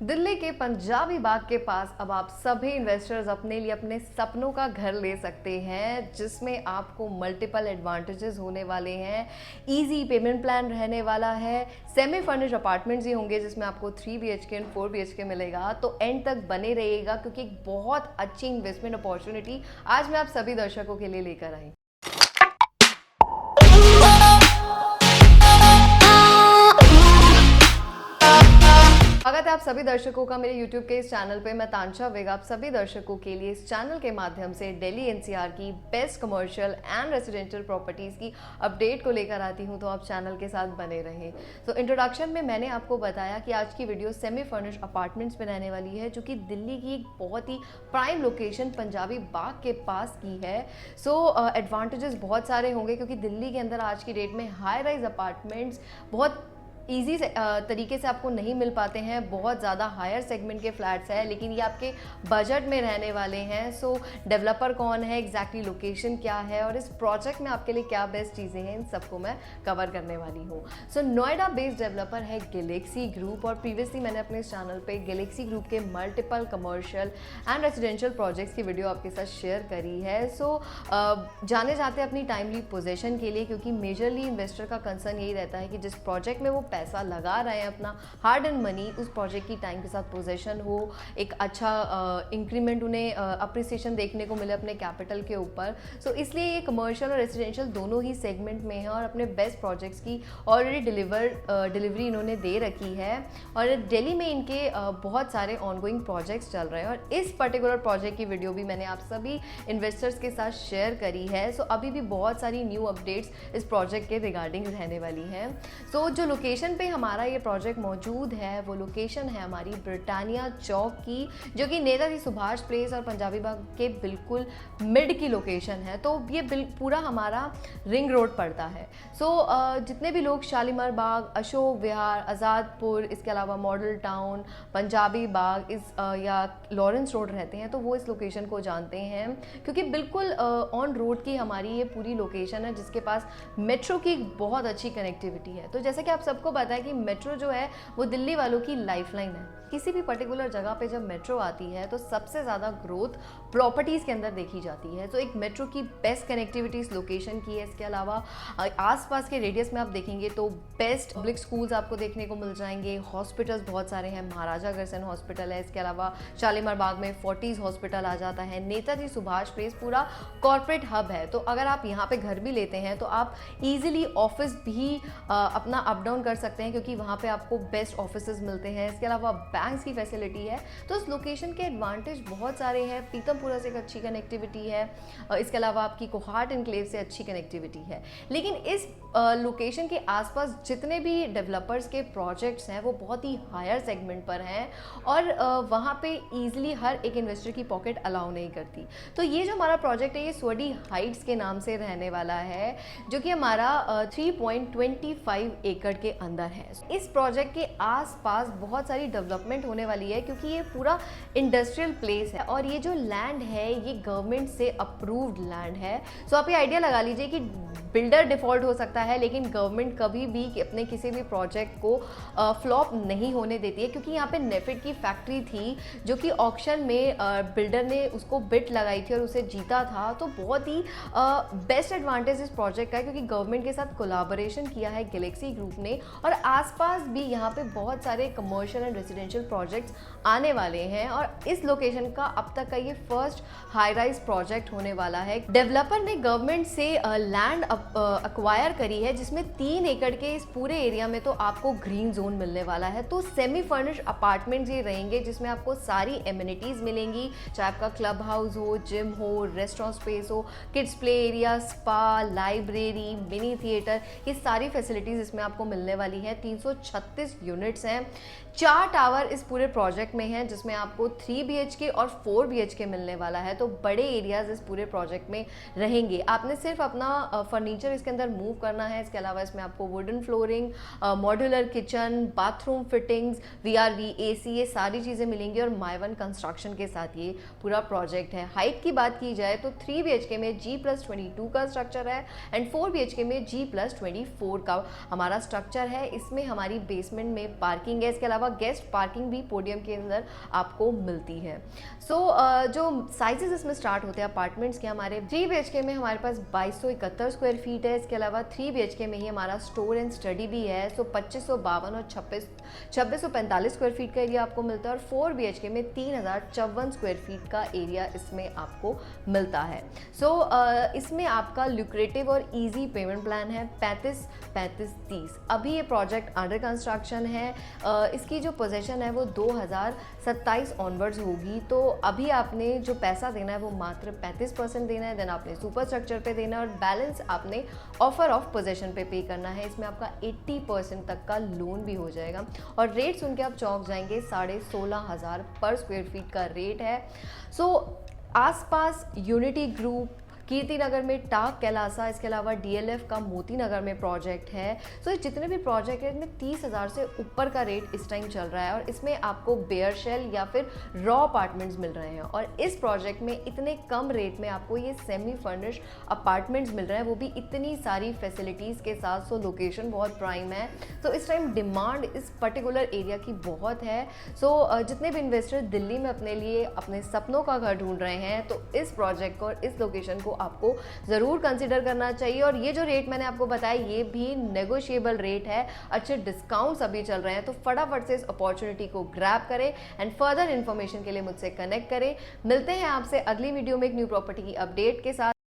दिल्ली के पंजाबी बाग के पास अब आप सभी इन्वेस्टर्स अपने लिए अपने सपनों का घर ले सकते हैं, जिसमें आपको मल्टीपल एडवांटेजेस होने वाले हैं। इजी पेमेंट प्लान रहने वाला है, सेमी फर्निश्ड अपार्टमेंट्स ही होंगे जिसमें आपको 3 BHK एंड 4 BHK मिलेगा। तो एंड तक बने रहिएगा क्योंकि एक बहुत अच्छी इन्वेस्टमेंट अपॉर्चुनिटी आज मैं आप सभी दर्शकों के लिए लेकर आई। स्वागत है आप सभी दर्शकों का मेरे YouTube के इस चैनल पे। मैं तांशा वेग आप सभी दर्शकों के लिए इस चैनल के माध्यम से दिल्ली NCR की best commercial and residential properties की अपडेट को लेकर आती हूं, तो आप चैनल के साथ बने रहें। तो इंट्रोडक्शन में मैंने आपको बताया कि आज की वीडियो सेमी फर्निश्ड अपार्टमेंट्स में रहने वाली है, जो कि दिल्ली की एक बहुत ही प्राइम लोकेशन पंजाबी बाग के पास की है। एडवांटेजेस बहुत सारे होंगे क्योंकि दिल्ली के अंदर आज की डेट में हाई राइज अपार्टमेंट्स बहुत ईजी तरीके से आपको नहीं मिल पाते हैं। बहुत ज़्यादा हायर सेगमेंट के फ्लैट्स हैं, लेकिन ये आपके बजट में रहने वाले हैं। डेवलपर कौन है, एग्जैक्टली लोकेशन क्या है और इस प्रोजेक्ट में आपके लिए क्या बेस्ट चीज़ें हैं, इन सबको मैं कवर करने वाली हूँ। नोएडा बेस्ड डेवलपर है गैलेक्सी ग्रुप, और प्रीवियसली मैंने अपने इस चैनल पे गैलेक्सी ग्रुप के multiple commercial and residential projects की वीडियो आपके साथ शेयर करी है। जाने जाते हैं अपनी टाइमली पोजेशन के लिए, क्योंकि मेजरली इन्वेस्टर का कंसर्न यही रहता है कि जिस प्रोजेक्ट में वो पैसा लगा रहे हैं अपना हार्ड एंड मनी, उस प्रोजेक्ट की टाइम के साथ पोजीशन हो, एक अच्छा इंक्रीमेंट उन्हें अप्रिसिएशन देखने को मिले अपने कैपिटल के ऊपर। इसलिए ये कमर्शियल और रेजिडेंशियल दोनों ही सेगमेंट में है और अपने बेस्ट प्रोजेक्ट्स की ऑलरेडी डिलीवरी इन्होंने दे रखी है। और दिल्ली में इनके बहुत सारे ऑनगोइंग प्रोजेक्ट्स चल रहे हैं और इस पर्टिकुलर प्रोजेक्ट की वीडियो भी मैंने आप सभी इन्वेस्टर्स के साथ शेयर करी है। अभी भी बहुत सारी न्यू अपडेट्स इस प्रोजेक्ट के रिगार्डिंग रहने वाली हैं। जो लोकेशन पे हमारा ये प्रोजेक्ट मौजूद है, वो लोकेशन है हमारी ब्रिटानिया चौक की, जो कि नेताजी सुभाष प्लेस और पंजाबी बाग के बिल्कुल मिड की लोकेशन है। तो ये पूरा हमारा रिंग रोड पड़ता है। जितने भी लोग शालीमार बाग, अशोक विहार, आज़ादपुर, इसके अलावा मॉडल टाउन, पंजाबी बाग या लॉरेंस रोड रहते हैं, तो वो इस लोकेशन को जानते हैं, क्योंकि बिल्कुल ऑन रोड की हमारी ये पूरी लोकेशन है, जिसके पास मेट्रो की बहुत अच्छी कनेक्टिविटी है। तो जैसे कि आप सबको पता है कि मेट्रो जो है वो दिल्ली वालों की लाइफलाइन है। किसी भी पर्टिकुलर जगह पे जब मेट्रो आती है तो सबसे ज़्यादा ग्रोथ प्रॉपर्टीज़ के अंदर देखी जाती है। एक मेट्रो की बेस्ट कनेक्टिविटी इस लोकेशन की है। इसके अलावा आसपास के रेडियस में आप देखेंगे तो बेस्ट पब्लिक स्कूल्स आपको देखने को मिल जाएंगे। हॉस्पिटल्स बहुत सारे हैं, महाराजा अग्रसेन हॉस्पिटल है, इसके अलावा शालीमार बाग में फोर्टीज़ हॉस्पिटल आ जाता है। नेताजी सुभाष प्लेस पूरा कॉर्पोरेट हब है, तो अगर आप यहाँ पे घर भी लेते हैं तो आप ईजिली ऑफिस भी अपना अप डाउन कर सकते हैं, क्योंकि वहाँ पे आपको बेस्ट ऑफिसेज मिलते हैं। इसके अलावा बैंक्स की फैसिलिटी है। तो इस लोकेशन के एडवांटेज बहुत सारे हैं। पीतमपुरा से एक अच्छी कनेक्टिविटी है, इसके अलावा आपकी कोहाट एनक्लेव से अच्छी कनेक्टिविटी है। लेकिन इस लोकेशन के आसपास जितने भी डेवलपर्स के प्रोजेक्ट्स हैं वो बहुत ही हायर सेगमेंट पर हैं और वहाँ पे ईजिली हर एक इन्वेस्टर की पॉकेट अलाउ नहीं करती। तो ये जो हमारा प्रोजेक्ट है ये स्वडी हाइट्स के नाम से रहने वाला है, जो कि हमारा 3.25 एकड़ के अंदर है। इस प्रोजेक्ट के आसपास बहुत सारी डेवलपमेंट होने वाली है, क्योंकि ये पूरा इंडस्ट्रियल प्लेस है और ये जो लैंड है ये गवर्नमेंट से अप्रूव्ड लैंड है। आप ये आइडिया लगा लीजिए कि बिल्डर डिफॉल्ट हो सकता है, लेकिन गवर्नमेंट कभी भी अपने किसी भी प्रोजेक्ट को फ्लॉप नहीं होने देती है, क्योंकि यहाँ पे नेफेड की फैक्ट्री थी जो कि ऑक्शन में बिल्डर ने उसको बिड लगाई थी और उसे जीता था। तो बहुत ही बेस्ट एडवांटेज इस प्रोजेक्ट का है, क्योंकि गवर्नमेंट के साथ कोलैबोरेशन किया है गैलेक्सी ग्रुप ने, और आसपास भी यहाँ पे बहुत सारे कमर्शियल एंड रेजिडेंशियल प्रोजेक्ट्स आने वाले हैं। और इस लोकेशन का अब तक का ये फर्स्ट हाई राइज प्रोजेक्ट होने वाला है। डेवलपर ने गवर्नमेंट से लैंड अक्वायर करी है, जिसमें 3 एकड़ के इस पूरे एरिया में तो आपको ग्रीन जोन मिलने वाला है। तो सेमी फर्निश्ड अपार्टमेंट्स ये रहेंगे, जिसमें आपको सारी एमिनिटीज़ मिलेंगी, चाहे आपका क्लब हाउस हो, जिम हो, रेस्टोरेंट स्पेस हो, kids play area, spa, library, mini theatre, ये सारी फैसिलिटीज़ इसमें आपको मिलने वाली है। 336 यूनिट्स हैं, 4 टावर इस पूरे प्रोजेक्ट में हैं, जिसमें आपको 3 BHK और 4 BHK मिलने वाला है। तो बड़े एरियाज इस पूरे प्रोजेक्ट में रहेंगे। आपने सिर्फ अपना फर्नीचर इसके अंदर मूव करना है। इसके अलावा इसमें आपको wooden flooring, modular kitchen, bathroom fittings, VRV, AC, ये सारी चीज़ें मिलेंगी और माइवन कंस्ट्रक्शन के साथ ये पूरा प्रोजेक्ट है। हाइट की बात की जाए तो 3 BHK में G+22 का स्ट्रक्चर है एंड 4 BHK में G+24 का हमारा स्ट्रक्चर है। इसमें हमारी बेसमेंट में पार्किंग है। इसके अलावा अलावा गेस्ट पार्किंग भी पोडियम के अंदर आपको मिलती है। सो जो साइजेस इसमें स्टार्ट होते हैं अपार्टमेंट्स के, हमारे 3 BHK में हमारे पास 2271 स्क्वायर फीट है। इसके अलावा 3 BHK में ही हमारा स्टोर एंड स्टडी भी है। सो 2552 और 2645 स्क्वायर फीट का एरिया आपको मिलता है। और 4 BHK में 3054 स्क्वायर फीट का एरिया इसमें आपको मिलता है। सो इसमें आपका ल्यूक्रेटिव और ईजी पेमेंट प्लान है 35-35-30। अभी ये प्रोजेक्ट अंडर कंस्ट्रक्शन है। इसकी जो पोजेशन है वो 2027 ऑनवर्ड्स होगी। तो अभी आपने जो पैसा देना है वो मात्र 35% देना है, देन आपने सुपर स्ट्रक्चर पे देना है और बैलेंस आपने ऑफर ऑफ पोजेशन पे करना है। इसमें आपका 80% तक का लोन भी हो जाएगा और रेट सुन के आप चौंक जाएंगे। 16,500 पर स्क्वायर फीट का रेट है। सो आसपास यूनिटी ग्रुप, कीर्ति नगर में टाक कैलासा, इसके अलावा DLF का मोती नगर में प्रोजेक्ट है। सो जितने भी प्रोजेक्ट है इनमें 30,000 से ऊपर का रेट इस टाइम चल रहा है और इसमें आपको बेयर शेल या फिर रॉ अपार्टमेंट्स मिल रहे हैं। और इस प्रोजेक्ट में इतने कम रेट में आपको ये सेमी फर्निश्ड अपार्टमेंट्स मिल रहे हैं, वो भी इतनी सारी फैसिलिटीज़ के साथ। सो लोकेशन बहुत प्राइम है। तो इस टाइम डिमांड इस पर्टिकुलर एरिया की बहुत है। सो जितने भी इन्वेस्टर दिल्ली में अपने लिए अपने सपनों का घर ढूंढ रहे हैं तो इस प्रोजेक्ट को और इस लोकेशन को आपको जरूर कंसीडर करना चाहिए। और ये जो रेट मैंने आपको बताया ये भी नेगोशिएबल रेट है। अच्छे डिस्काउंट्स अभी चल रहे हैं तो फटाफट से इस अपॉर्चुनिटी को ग्रैब करें एंड फर्दर इन्फॉर्मेशन के लिए मुझसे कनेक्ट करें। मिलते हैं आपसे अगली वीडियो में एक न्यू प्रॉपर्टी की अपडेट के साथ।